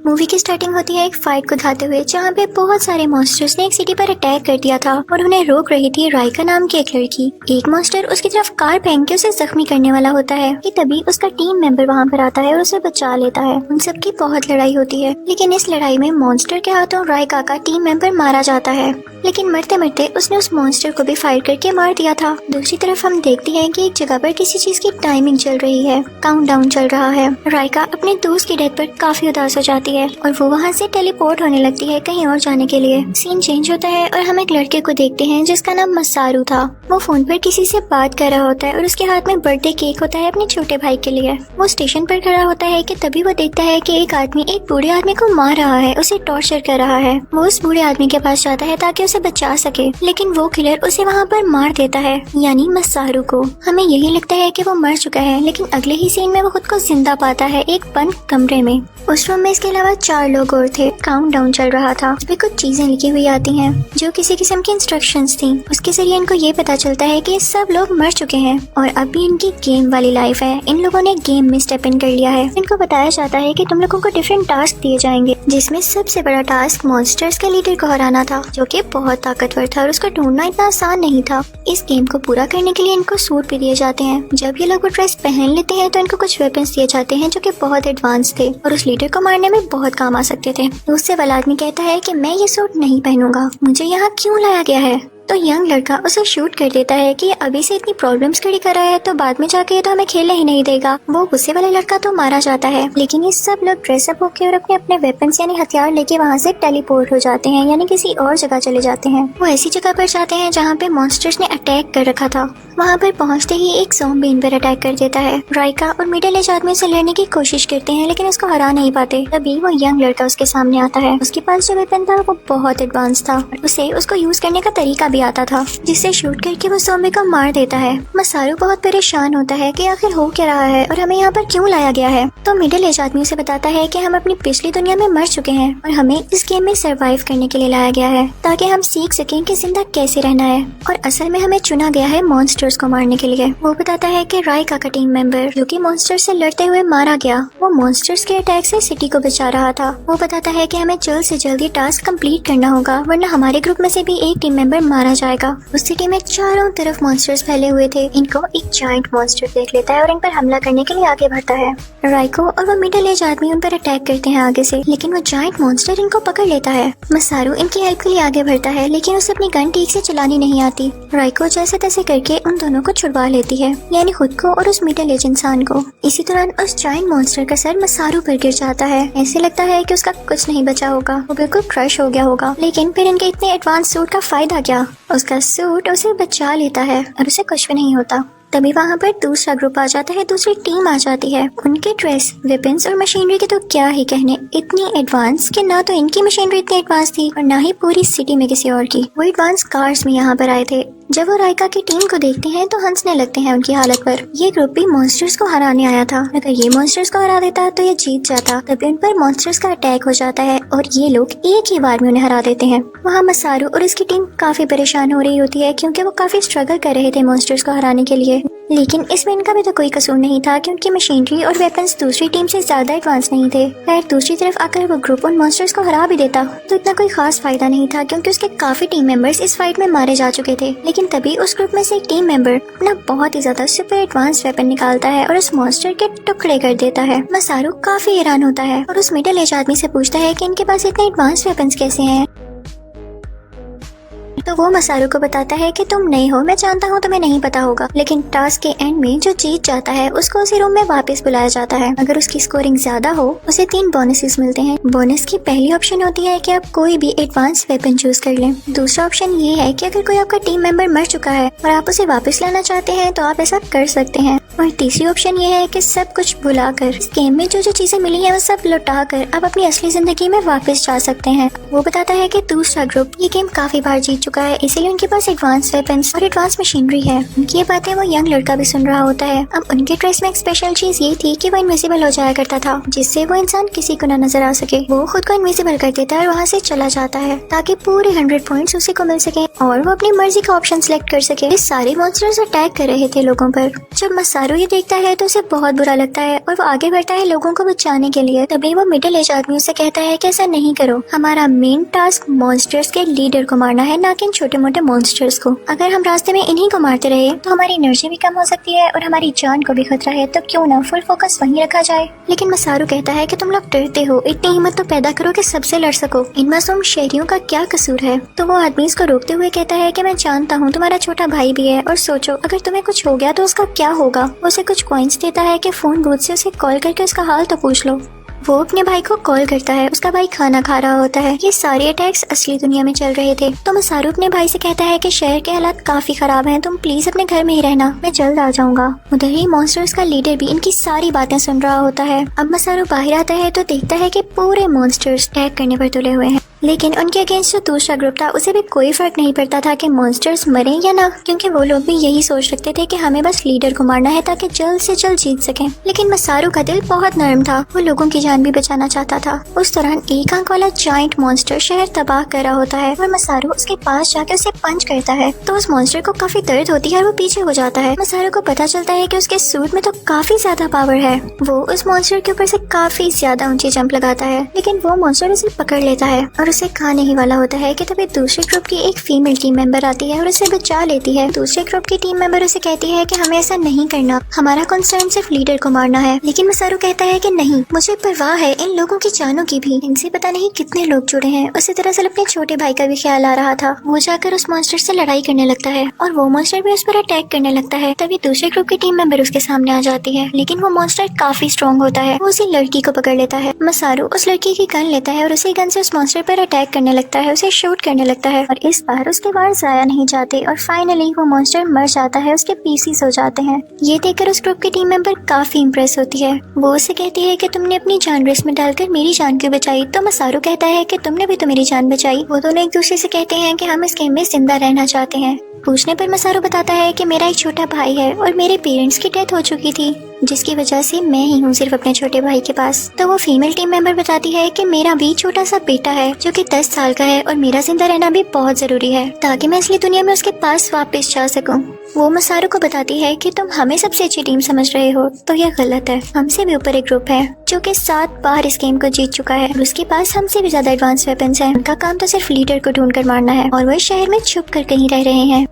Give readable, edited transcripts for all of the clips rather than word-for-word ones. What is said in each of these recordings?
Movie की starting होती है एक फाइट को दिखाते हुए, जहाँ पे बहुत सारे मॉन्स्टर्स ने एक सिटी पर अटैक कर दिया था और उन्हें रोक रही थी राइका नाम की एक लड़की। एक मॉन्स्टर उसकी तरफ कार फेंक के उसे जख्मी करने वाला होता है कि तभी उसका टीम मेंबर वहाँ पर आता है और उसे बचा लेता है। उन सबकी बहुत लड़ाई होती है, लेकिन इस लड़ाई में मॉन्स्टर के हाथों राइका का टीम मेंबर मारा जाता है, लेकिन मरते मरते उसने उस मॉन्स्टर को भी फायर करके मार दिया था। दूसरी तरफ हम देखते हैं कि एक जगह पर किसी चीज की टाइमिंग चल रही है, काउंटडाउन चल रहा है। राइका अपने दोस्त की डेथ पर काफी उदास हो जाती है और वो वहाँ से टेलीपोर्ट होने लगती है कहीं और जाने के लिए। सीन चेंज होता है और हम एक लड़के को देखते हैं जिसका नाम मसारू था। वो फोन पर किसी से बात कर रहा होता है और उसके हाथ में बर्थडे केक होता है अपने छोटे भाई के लिए। वो स्टेशन पर खड़ा होता है कि तभी वो देखता है कि एक आदमी एक बूढ़े आदमी को मार रहा है, उसे टॉर्चर कर रहा है। वो उस बूढ़े आदमी के पास जाता है ताकि उसे बचा सके, लेकिन वो किलर उसे वहाँ पर मार देता है, यानी मसारू को। हमें यही लगता है कि वो मर चुका है, लेकिन अगले ही सीन में वो खुद को जिंदा पाता है एक बंद कमरे में। उस रूम में इसके अलावा 4 लोग और थे। काउंटडाउन चल रहा था, उसमें कुछ चीजें लिखी हुई आती हैं जो किसी किस्म की इंस्ट्रक्शंस थी। उसके जरिए इनको ये पता चलता है कि सब लोग मर चुके हैं और अभी इनकी गेम वाली लाइफ है। इन लोगों ने गेम में स्टेप इन कर लिया है। इनको बताया जाता है कि तुम लोगों को डिफरेंट टास्क दिए जाएंगे, जिसमें सबसे बड़ा टास्क मॉन्स्टर्स के लीडर को हराना था, जो कि बहुत ताकतवर था और उसको ढूंढना इतना आसान नहीं था। इस गेम को पूरा करने के लिए इनको सूट भी दिए जाते हैं। जब ये लोग वो ड्रेस पहन लेते हैं तो इनको कुछ वेपन्स दिए जाते हैं जो कि बहुत एडवांस थे और उस लीडर को मारने में बहुत काम आ सकते थे। दूसरे वाला आदमी कहता है कि मैं ये सूट नहीं पहनूंगा, मुझे यहाँ क्यों लाया गया है। तो यंग लड़का उसे शूट कर देता है कि अभी से इतनी प्रॉब्लम्स खड़ी कर रहा है तो बाद में जाके ये तो हमें खेलने ही नहीं देगा। वो गुस्से वाला लड़का तो मारा जाता है, लेकिन ये सब लोग ड्रेसअप होके और अपने अपने वेपन्स यानी हथियार लेके वहाँ से टेलीपोर्ट हो जाते हैं, यानी किसी और जगह चले जाते हैं। वो ऐसी जगह पर जाते हैं जहाँ पे मॉन्स्टर्स ने अटैक कर रखा था। वहाँ पर पहुँचते ही एक ज़ॉम्बी इन पर अटैक कर देता है। राइका और मिडिल एज आदमी से लड़ने की कोशिश करते हैं, लेकिन उसको हरा नहीं पाते। तभी वो यंग लड़का उसके सामने आता है। उसके पास जो वेपन था वो बहुत एडवांस था, उसे उसको यूज करने का तरीका भी आता था, जिससे शूट करके वो ज़ॉम्बी को मार देता है। मसारू बहुत परेशान होता है कि आखिर हो क्या रहा है और हमें यहाँ पर क्यों लाया गया है। तो मिडिल एज आदमी उसे बताता है कि हम अपनी पिछली दुनिया में मर चुके हैं और हमें इस गेम में सरवाइव करने के लिए लाया गया है, ताकि हम सीख सकें कि जिंदा कैसे रहना है। और असल में हमें चुना गया है मॉन्स्टर्स को मारने के लिए। वो बताता है कि राइका का टीम मेंबर जो कि मॉन्स्टर्स से लड़ते हुए मारा गया, वो मॉन्स्टर्स के अटैक से सिटी को बचा रहा था। वो बताता है कि हमें जल्द से जल्द ये टास्क कंप्लीट करना होगा, वरना हमारे ग्रुप में से भी एक टीम मेंबर मारा जाएगा। उस सिटी में चारों तरफ मॉन्स्टर्स फैले हुए थे। इनको एक जायंट मॉन्स्टर देख लेता है और इन पर हमला करने के लिए आगे बढ़ता है। राइको और वो मिडिल एज आदमी उन पर अटैक करते हैं आगे से, लेकिन वो जायंट मॉन्स्टर इनको पकड़ लेता है। मसारू इनकी हेल्प के लिए आगे बढ़ता है, लेकिन उसे अपनी गन ठीक से चलानी नहीं आती। राइको जैसे तैसे करके उन दोनों को छुड़वा लेती है, यानी खुद को और उस मिडिल एज इंसान को। इसी दौरान उस जायंट मॉन्स्टर का सर मसारू पर गिर जाता है। ऐसे लगता है कि उसका कुछ नहीं बचा होगा, वो बिल्कुल क्रश हो गया होगा। लेकिन फिर इनके इतने एडवांस सूट का फायदा क्या, उसका सूट उसे बचा लेता है और उसे कुछ भी नहीं होता। तभी वहाँ पर दूसरा ग्रुप आ जाता है, दूसरी टीम आ जाती है। उनके ड्रेस, वेपन्स और मशीनरी के तो क्या ही कहने, इतनी एडवांस कि ना तो इनकी मशीनरी इतनी एडवांस थी और ना ही पूरी सिटी में किसी और की। वो एडवांस कार्स में यहाँ पर आए थे। जब वो राइका की टीम को देखते हैं तो हंसने लगते हैं उनकी हालत पर। ये ग्रुप भी मॉन्स्टर्स को हराने आया था। अगर ये मॉन्स्टर्स को हरा देता तो ये जीत जाता। तभी उन पर मॉन्स्टर्स का अटैक हो जाता है और ये लोग एक ही बार में उन्हें हरा देते हैं। वहाँ मसारू और इसकी टीम काफी परेशान हो रही होती है, क्योंकि वो काफी स्ट्रगल कर रहे थे मॉन्स्टर्स को हराने के लिए। लेकिन इसमें इनका भी तो कोई कसूर नहीं था, क्योंकि मशीनरी और वेपन्स दूसरी टीम से ज्यादा एडवांस नहीं थे। खैर दूसरी तरफ आकर वो ग्रुप उन मॉन्स्टर्स को हरा भी देता तो इतना कोई खास फायदा नहीं था, क्योंकि उसके काफी टीम मेंबर्स इस फाइट में मारे जा चुके थे। लेकिन तभी उस ग्रुप में से एक टीम मेंबर अपना बहुत ही ज्यादा सुपर एडवांस वेपन निकालता है और उस मॉन्स्टर के टुकड़े कर देता है। मसारू काफी हैरान होता है और उस मिडिल एज आदमी से पूछता है कि इनके पास इतने एडवांस वेपन्स कैसे हैं। तो वो मसारू को बताता है कि तुम नए हो, मैं जानता हूँ तुम्हें नहीं पता होगा, लेकिन टास्क के एंड में जो जीत जाता है उसको उसी रूम में वापस बुलाया जाता है। अगर उसकी स्कोरिंग ज्यादा हो उसे 3 बोनसेस मिलते हैं। बोनस की पहली ऑप्शन होती है कि आप कोई भी एडवांस वेपन चूज कर लें। दूसरा ऑप्शन ये है कि अगर कोई आपका टीम मेंबर मर चुका है और आप उसे वापस लाना चाहते हैं तो आप ऐसा कर सकते हैं। और तीसरी ऑप्शन ये है कि सब कुछ भुलाकर इस गेम में जो जो चीजें मिली है वो सब लौटा कर आप अपनी असली जिंदगी में वापस जा सकते हैं। वो बताता है कि दूसरा ग्रुप ये गेम काफी बार जीत चुका है, इसीलिए उनके पास एडवांस वेपन्स और एडवांस मशीनरी है। उनकी ये बातें वो यंग लड़का भी सुन रहा होता है। अब उनके ड्रेस में एक स्पेशल चीज ये थी कि वो इनविजिबल हो जाया करता था, जिससे वो इंसान किसी को न नजर आ सके। वो खुद को इनविजिबल कर देता है और वहाँ से चला जाता है ताकि पूरे 100 पॉइंट्स उसी को मिल सके और वो अपनी मर्जी का ऑप्शन सिलेक्ट कर सके। ये सारे मॉन्स्टर्स अटैक कर रहे थे लोगों पर। जब मसारू मसारू ये देखता है तो उसे बहुत बुरा लगता है और वो आगे बढ़ता है लोगों को बचाने के लिए। तभी वो मिडिल एज आदमी उसे कहता है कि ऐसा नहीं करो, हमारा मेन टास्क मॉन्स्टर्स के लीडर को मारना है, ना कि इन छोटे मोटे मॉन्स्टर्स को। अगर हम रास्ते में इन्हीं को मारते रहे तो हमारी एनर्जी भी कम हो सकती है और हमारी जान को भी खतरा है, तो क्यों ना फुल फोकस वहीं रखा जाए। लेकिन मसारू कहता है कि तुम लोग डरते हो, इतनी हिम्मत तो पैदा करो कि सबसे लड़ सको, इन मासूम शहरियों का क्या कसूर है। तो वो आदमी इसको रोकते हुए कहता है कि मैं जानता हूँ तुम्हारा छोटा भाई भी है, और सोचो अगर तुम्हें कुछ हो गया तो उसका क्या होगा। वो उसे कुछ कॉइन्स देता है कि फोन बूथ से उसे कॉल करके उसका हाल तो पूछ लो। वो अपने भाई को कॉल करता है, उसका भाई खाना खा रहा होता है। ये सारे अटैक्स असली दुनिया में चल रहे थे। तो मसारू अपने भाई से कहता है कि शहर के हालात काफी खराब हैं, तुम प्लीज अपने घर में ही रहना, मैं जल्द आ जाऊंगा। उधर ही मॉन्स्टर्स का लीडर भी इनकी सारी बातें सुन रहा होता है। अब मसारू बाहर आता है तो देखता है कि पूरे मॉन्स्टर्स अटैक करने पर तुले हुए हैं, लेकिन उनके अगेंस्ट जो दूसरा ग्रुप था उसे भी कोई फर्क नहीं पड़ता था कि मॉन्स्टर्स मरे या ना, क्योंकि वो लोग भी यही सोच रखते थे कि हमें बस लीडर को मारना है ताकि जल्द से जल्द जीत सकें। लेकिन मसारू का दिल बहुत नरम था, वो लोगों की जान भी बचाना चाहता था। उस दौरान एक आंख वाला जायंट मॉन्स्टर शहर तबाह कर रहा होता है और मसारू उसके पास जाकर उसे पंच करता है तो उस मॉन्स्टर को काफी दर्द होती है और वो पीछे हो जाता है। मसारू को पता चलता है कि उसके सूट में तो काफी ज्यादा पावर है। वो उस मॉन्स्टर के ऊपर से काफी ज्यादा ऊंची जंप लगाता है, लेकिन वो मॉन्स्टर उसे पकड़ लेता है और उसे खाने ही वाला होता है कि तभी दूसरे ग्रुप की एक फीमेल टीम मेंबर आती है और उसे बचा लेती है। दूसरे ग्रुप की टीम मेंबर उसे कहती है कि हमें ऐसा नहीं करना, हमारा कंसर्न सिर्फ लीडर को मारना है। लेकिन मसारू कहता है कि नहीं, मुझे परवाह है इन लोगों की जानों की भी, इनसे पता नहीं कितने लोग जुड़े हैं। उसे दरअसल अपने छोटे भाई का भी ख्याल आ रहा था। वो जाकर उस मॉन्स्टर से लड़ाई करने लगता है और वो मॉन्स्टर भी उस पर अटैक करने लगता है। तभी दूसरे ग्रुप की टीम मेंबर उसके सामने आ जाती है, लेकिन वो मॉन्स्टर काफी स्ट्रॉन्ग होता है। वो उसी लड़की को पकड़ लेता है। मसारू उस लड़की की गन लेता है और उसी गन से उस मॉन्स्टर पर अटैक करने लगता है, उसे शूट करने लगता है। और इस बार उसके वार जाया नहीं जाते और फाइनली वो मॉन्स्टर मर जाता है, उसके पीसीस हो जाते हैं। ये देखकर उस ग्रुप की टीम मेंबर काफी इम्प्रेस होती है। वो उसे कहती है कि तुमने अपनी जान रिस्क में डालकर मेरी जान क्यों बचाई। तो मसारू कहता है कि तुमने भी तो मेरी जान बचाई। वो दोनों एक दूसरे से कहते हैं कि हम इस गेम में जिंदा रहना चाहते हैं। पूछने पर मसारू बताता है कि मेरा एक छोटा भाई है और मेरे पेरेंट्स की डेथ हो चुकी थी, जिसकी वजह से मैं ही हूँ सिर्फ अपने छोटे भाई के पास। तो वो फीमेल टीम मेंबर बताती है कि मेरा भी छोटा सा बेटा है जो कि 10 साल का है और मेरा जिंदा रहना भी बहुत जरूरी है ताकि मैं असली दुनिया में उसके पास वापस जा सकूं। वो मसारू को बताती है कि तुम हमें सबसे अच्छी टीम समझ रहे हो, तो यह गलत है। हमसे भी ऊपर एक ग्रुप है जो कि 7 बार इस गेम को जीत चुका है और उसके पास हमसे भी ज्यादा एडवांस वेपन्स हैं। उनका काम तो सिर्फ लीडर को ढूंढ कर मारना है और वो इस शहर में छुप कर कहीं रह रहे हैं।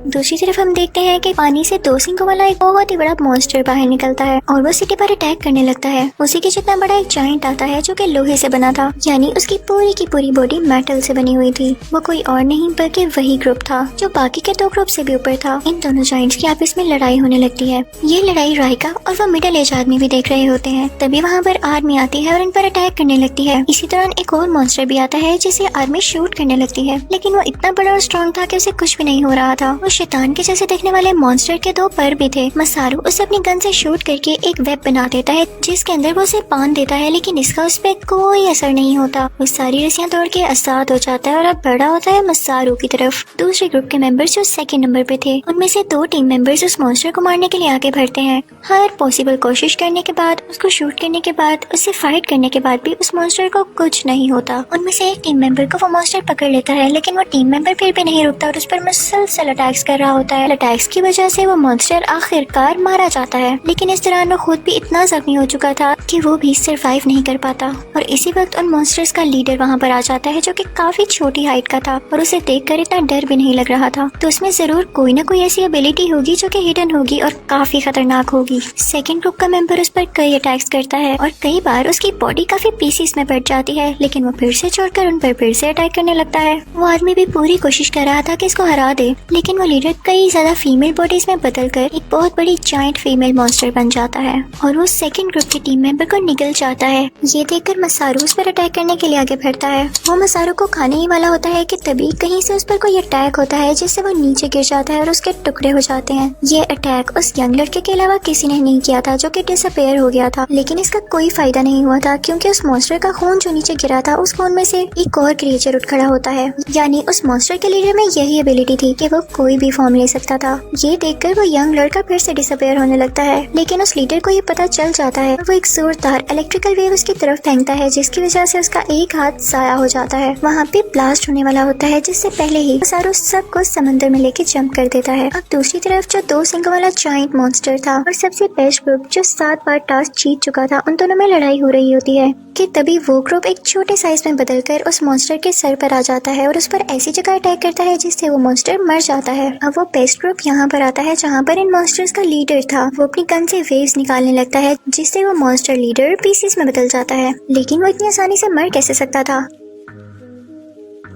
दूसरी तरफ हम देखते हैं कि पानी से 2 सिंगों वाला एक बहुत ही बड़ा मॉन्स्टर बाहर निकलता है और वो सिटी पर अटैक करने लगता है। उसी के जितना बड़ा एक जायंट आता है जो कि लोहे से बना था, यानी उसकी पूरी की पूरी बॉडी मेटल से बनी हुई थी। वो कोई और नहीं बल्कि वही ग्रुप था जो बाकी के 2 ग्रुप से भी ऊपर था। इन दोनों जायंट्स की आपस में लड़ाई होने लगती है। ये लड़ाई राइका और वो मिडिल एज आदमी भी देख रहे होते हैं। तभी वहाँ पर आर्मी आती है और इन पर अटैक करने लगती है। इसी दौरान एक और मॉन्स्टर भी आता है जिसे आर्मी शूट करने लगती है, लेकिन वो इतना बड़ा और स्ट्रॉन्ग था कि उसे कुछ भी नहीं हो रहा था। वो शैतान के जैसे देखने वाले मॉन्स्टर के 2 पर भी थे। मसारू उसे अपनी गन से शूट करके एक वेब बना देता है जिसके अंदर वो उसे बांध देता है, लेकिन इसका उस पर कोई असर नहीं होता। वो सारी रस्सियां तोड़ के आजाद हो जाता है और अब बढ़ा होता है मसारू की तरफ। दूसरे ग्रुप के मेंबर्स जो सेकंड नंबर पे थे, उनमें से 2 टीम मेंबर्स उस मॉन्स्टर को मारने के लिए आगे बढ़ते हैं। हर पॉसिबल कोशिश करने के बाद, उसको शूट करने के बाद, उससे फाइट करने के बाद भी उस मॉन्स्टर को कुछ नहीं होता। उनमें से एक टीम मेंबर को वो मॉन्स्टर पकड़ लेता है, लेकिन वो टीम मेंबर फिर भी नहीं रुकता और उस पर मुसलसल अटैक्स कर रहा होता है। अटैक्स की वजह से वो मॉन्स्टर आखिरकार मारा जाता है, लेकिन इस दौरान वो खुद भी इतना जख्मी हो चुका था कि वो भी सरवाइव नहीं कर पाता। और इसी वक्त उन मॉन्स्टर्स का लीडर वहाँ पर आ जाता है जो कि काफी छोटी हाइट का था और उसे देखकर इतना डर भी नहीं लग रहा था। तो उसमें जरूर कोई ना कोई ऐसी एबिलिटी होगी जो कि हिडन होगी और काफी खतरनाक होगी। सेकंड ग्रुप का मेंबर उस पर कई अटैक्स करता है और कई बार उसकी बॉडी काफी पीसीस में बढ़ जाती है, लेकिन वो फिर से छोड़कर उन पर फिर से अटैक करने लगता है। वो आदमी भी पूरी कोशिश कर रहा था कि इसको हरा दे, लेकिन वो लीडर कई ज्यादा फीमेल बॉडीज में बदलकर एक बहुत बड़ी जायंट फीमेल मॉन्स्टर बन जाता है और वो सेकंड ग्रुप की टीम मेंबर को निगल जाता है। ये देखकर मसारू उस पर अटैक करने के लिए आगे बढ़ता है। वो मसारू को खाने ही वाला होता है कि तभी कहीं से उस पर कोई अटैक होता है जिससे वो नीचे गिर जाता है और उसके टुकड़े हो जाते हैं। ये अटैक उस यंग लड़के के अलावा किसी ने नहीं किया था जो कि डिसअपेयर हो गया था, लेकिन इसका कोई फायदा नहीं हुआ था क्योंकि उस मॉन्स्टर का खून जो नीचे गिरा था उस खून में से एक और क्रिएचर उठ खड़ा होता है। यानी उस मॉन्स्टर के लीडर में यही एबिलिटी थी कि वो कोई भी फॉर्म ले सकता था। ये देखकर वो यंग लड़का फिर से डिसअपियर होने लगता है, लेकिन उस लीडर को ये पता चल जाता है। वो एक जोरदार इलेक्ट्रिकल वेव उसकी तरफ फेंकता है, जिसकी वजह से उसका एक हाथ ज़ाया हो जाता है। वहाँ पे ब्लास्ट होने वाला होता है, जिससे पहले ही मसारू सबको समंदर में लेके जंप कर देता है। अब दूसरी तरफ जो 2 सिंगों वाला जायंट मॉन्स्टर था और सबसे बेस्ट ग्रुप जो 7 बार टास्क जीत चुका था, उन दोनों में लड़ाई हो रही होती है कि तभी वो ग्रुप एक छोटे साइज में बदलकर उस मॉन्स्टर के सर पर आ जाता है और उस पर ऐसी जगह अटैक करता है जिससे वो मॉन्स्टर मर जाता है। अब वो बेस्ट ग्रुप यहाँ पर आता है जहाँ पर इन मॉन्स्टर्स का लीडर था। वो अपनी गन से वेव्स निकालने लगता है, जिससे वो मॉन्स्टर लीडर पीसेस में बदल जाता है। लेकिन वो इतनी आसानी से मर कैसे सकता था?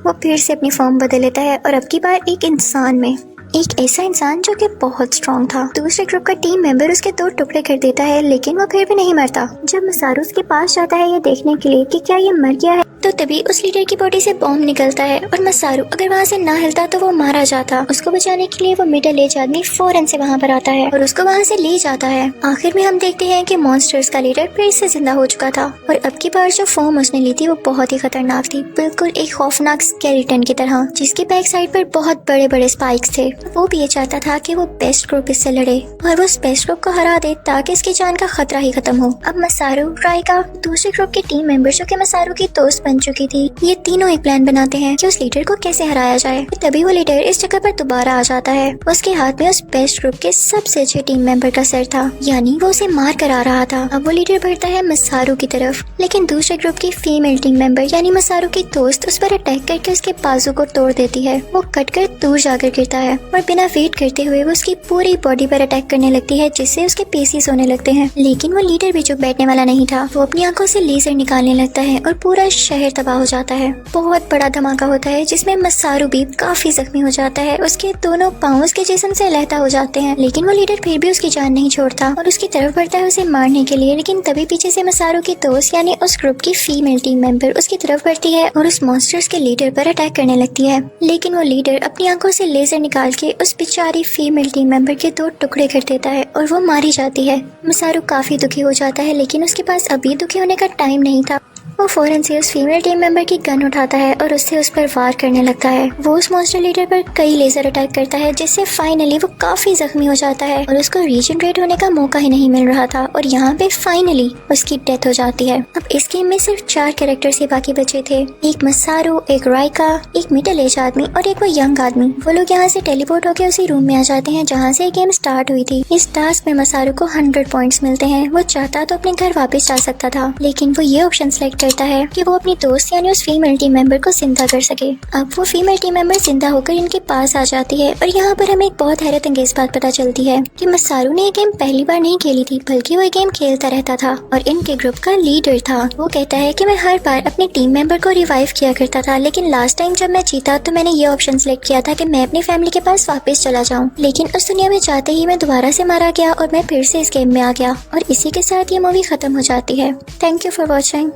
वो फिर से अपनी फॉर्म बदल लेता है और अब की बार एक इंसान में, एक ऐसा इंसान जो कि बहुत स्ट्रॉन्ग था। दूसरे ग्रुप का टीम मेंबर उसके 2 टुकड़े कर देता है, लेकिन वो फिर भी नहीं मरता। जब मसारू उसके पास जाता है ये देखने के लिए कि क्या ये मर गया है, तो तभी उस लीडर की बॉडी से बॉम्ब निकलता है और मसारू अगर वहाँ से ना हिलता तो वो मारा जाता। उसको बचाने के लिए वो मिडिल एज आदमी फौरन से वहाँ पर आता है और उसको वहाँ से ले जाता है। आखिर में हम देखते हैं कि मॉन्स्टर्स का लीडर फिर से जिंदा हो चुका था और अब की बार जो फॉर्म उसने ली थी वो बहुत ही खतरनाक थी, बिल्कुल एक खौफनाक स्केलेटन की तरह, जिसके बैक साइड पर बहुत बड़े बड़े स्पाइक्स थे। वो भी ये चाहता था कि वो बेस्ट ग्रुप इससे लड़े और वो उस बेस्ट ग्रुप को हरा दे ताकि इसकी जान का खतरा ही खत्म हो। अब मसारू, राइका, दूसरे ग्रुप के टीम मेंबर जो कि मसारू की दोस्त बन चुकी थी, ये तीनों एक प्लान बनाते हैं कि उस लीडर को कैसे हराया जाए। तभी वो लीडर इस जगह पर दोबारा आ जाता है। उसके हाथ में उस बेस्ट ग्रुप के सबसे अच्छे टीम मेंबर का सर था, यानी वो उसे मार कर आ रहा था। अब वो लीडर बढ़ता है मसारू की तरफ, लेकिन दूसरे ग्रुप की फीमेल टीम मेंबर यानी मसारू की दोस्त उस पर अटैक करके उसके बाजू को तोड़ देती है। वो कटकर दूर जाकर गिरता है और बिना वेट करते हुए वो उसकी पूरी बॉडी पर अटैक करने लगती है, जिससे उसके पीसेस होने लगते हैं। लेकिन वो लीडर भी चुप बैठने वाला नहीं था। वो अपनी आंखों से लेजर निकालने लगता है और पूरा शहर तबाह हो जाता है। बहुत बड़ा धमाका होता है जिसमें मसारू भी काफी जख्मी हो जाता है। उसके दोनों पांव उसके जिस्म से लहता हो जाते हैं, लेकिन वो लीडर फिर भी उसकी जान नहीं छोड़ता और उसकी तरफ बढ़ता है उसे मारने के लिए। लेकिन तभी पीछे से मसारू की दोस्त यानी उस ग्रुप की फीमेल टीम मेंबर उसकी तरफ बढ़ती है और उस मॉन्स्टर्स के लीडर पर अटैक करने लगती है। लेकिन वो लीडर अपनी आंखों से लेजर निकाल के उस बेचारी फीमेल टीम मेंबर के 2 टुकड़े कर देता है और वो मारी जाती है। मसारू काफी दुखी हो जाता है, लेकिन उसके पास अभी दुखी होने का टाइम नहीं था। वो फौरन से उस फीमेल टीम मेंबर की गन उठाता है और उससे उस पर वार करने लगता है। वो उस मॉन्स्टर लीडर पर कई लेजर अटैक करता है, जिससे फाइनली वो काफी जख्मी हो जाता है और उसको रीजनरेट होने का मौका ही नहीं मिल रहा था और यहाँ पे फाइनली उसकी डेथ हो जाती है। अब इस गेम में सिर्फ 4 कैरेक्टर्स ही बाकी बचे थे, एक मसारू, एक राइका, एक मिडिल एज आदमी और एक वो यंग आदमी। वो लोग यहाँ से टेलीपोर्ट होकर उसी रूम में आ जाते हैं जहाँ से गेम स्टार्ट हुई थी। इस टास्क में मसारू को 100 पॉइंट्स मिलते हैं। वो चाहता तो अपने घर वापस जा सकता था, लेकिन वो ये ऑप्शन सेलेक्ट करता है कि वो अपनी दोस्त यानी उस फीमेल टीम मेंबर को जिंदा कर सके। अब वो फीमेल टीम मेंबर जिंदा होकर इनके पास आ जाती है और यहाँ पर हमें एक बहुत हैरत अंगेज बात पता चलती है कि मसारू ने ये गेम पहली बार नहीं खेली थी, बल्कि वो ये गेम खेलता रहता था और इनके ग्रुप का लीडर था। वो कहता है कि मैं हर बार अपने टीम मेंबर को रिवाइव किया करता था, लेकिन लास्ट टाइम जब मैं जीता तो मैंने ये ऑप्शन सेलेक्ट किया था कि मैं अपनी फैमिली के पास वापस चला जाऊँ, लेकिन उस दुनिया में जाते ही मैं दोबारा से मारा गया और मैं फिर से इस गेम में आ गया। और इसी के साथ ये मूवी खत्म हो जाती है। Thank you for watching.